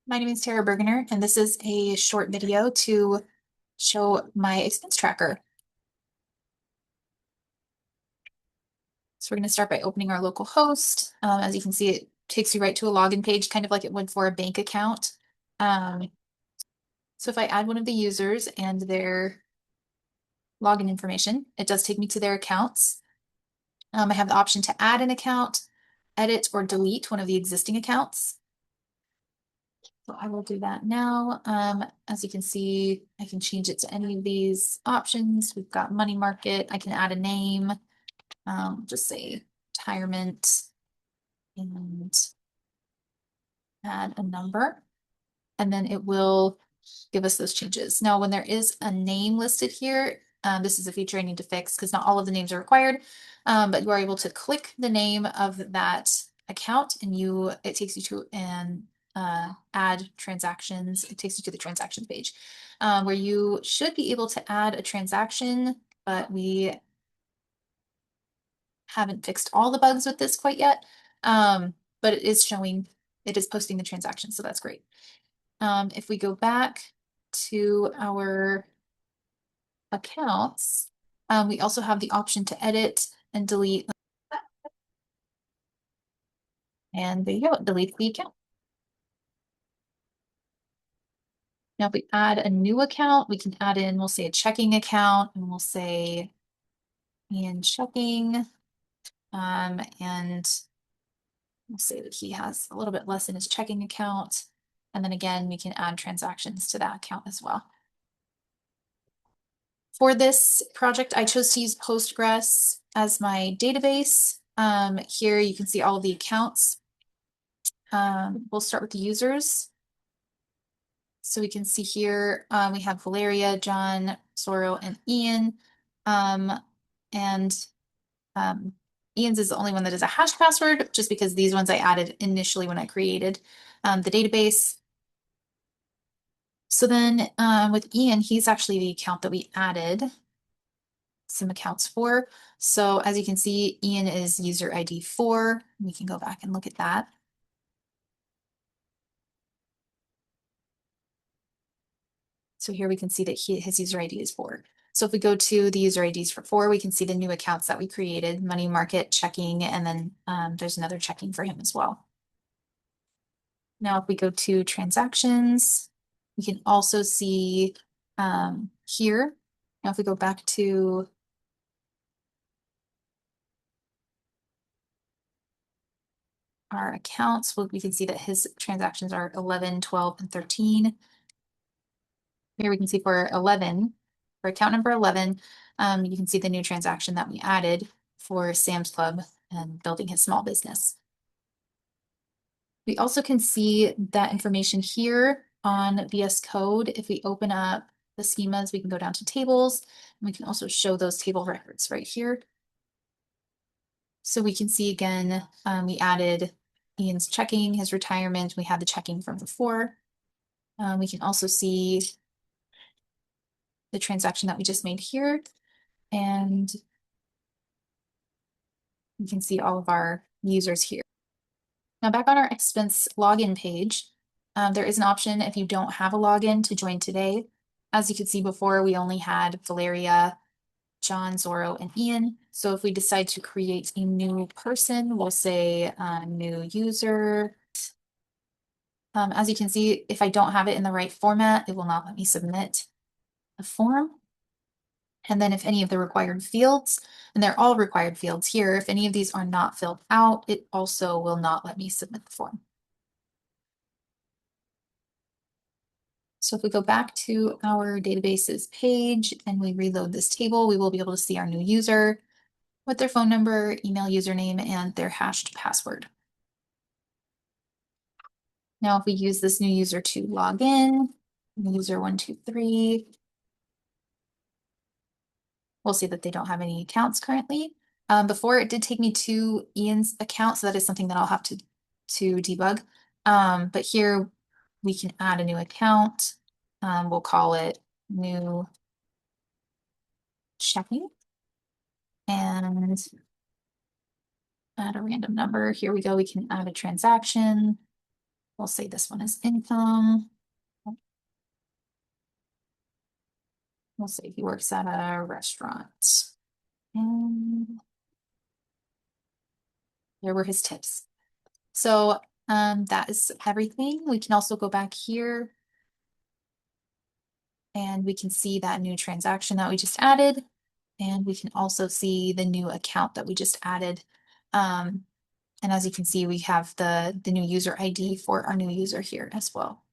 My name is Tara Bergener, and this is a short video to show my expense tracker. So we're going to start by opening our local host. As you can see, it takes you right to a login page, kind of like it would for a bank account. So if I add one of the users and their login information, it does take me to their accounts. I have the option to add an account, edit, or delete one of the existing accounts. So I will do that now. As you can see, I can change it to any of these options. We've got money market. I can add a name, just say retirement, and add a number. And then it will give us those changes. Now, when there is a name listed here, this is a feature I need to fix because not all of the names are required, but you are able to click the name of that account and it takes you to an add transactions. It takes you to the transactions page where you should be able to add a transaction, but we haven't fixed all the bugs with this quite yet. But it is posting the transaction, so that's great. If we go back to our accounts, we also have the option to edit and delete. And there you go, delete the account. Now, if we add a new account, we can add in, we'll say a checking account, and we'll say Ian checking. And we'll say that he has a little bit less in his checking account. And then again, we can add transactions to that account as well. For this project, I chose to use Postgres as my database. Here you can see all of the accounts. We'll start with the users. So we can see here, we have Valeria, John, Zorro, and Ian. And Ian's is the only one that is a hash password, just because these ones I added initially when I created the database. So then with Ian, he's actually the account that we added some accounts for. So as you can see, Ian is user ID 4. We can go back and look at that. So here we can see that his user ID is 4. So if we go to the user IDs for 4, we can see the new accounts that we created, money market, checking, and then there's another checking for him as well. Now, if we go to transactions, we can also see here. Now, if we go back to our accounts, we can see that his transactions are 11, 12, and 13. Here we can see for 11, for account number 11, you can see the new transaction that we added for Sam's Club and building his small business. We also can see that information here on VS Code. If we open up the schemas, we can go down to tables, and we can also show those table records right here. So we can see again, we added Ian's checking, his retirement. We had the checking from before. We can also see the transaction that we just made here. And we can see all of our users here. Now back on our expense login page, there is an option if you don't have a login to join today. As you could see before, we only had Valeria, John, Zorro, and Ian. So if we decide to create a new person, we'll say new user. As you can see, if I don't have it in the right format, it will not let me submit the form. And then if any of the required fields, and they're all required fields here, if any of these are not filled out, it also will not let me submit the form. So if we go back to our databases page and we reload this table, we will be able to see our new user with their phone number, email, username, and their hashed password. Now, if we use this new user to log in, user 123, we'll see that they don't have any accounts currently. Before it did take me to Ian's account, so that is something that I'll have to debug. But here we can add a new account. We'll call it new checking and add a random number. Here we go. We can add a transaction. We'll say this one is income. We'll say he works at a restaurant. And there were his tips. So that is everything. We can also go back here and we can see that new transaction that we just added. And we can also see the new account that we just added. And as you can see, we have the new user ID for our new user here as well.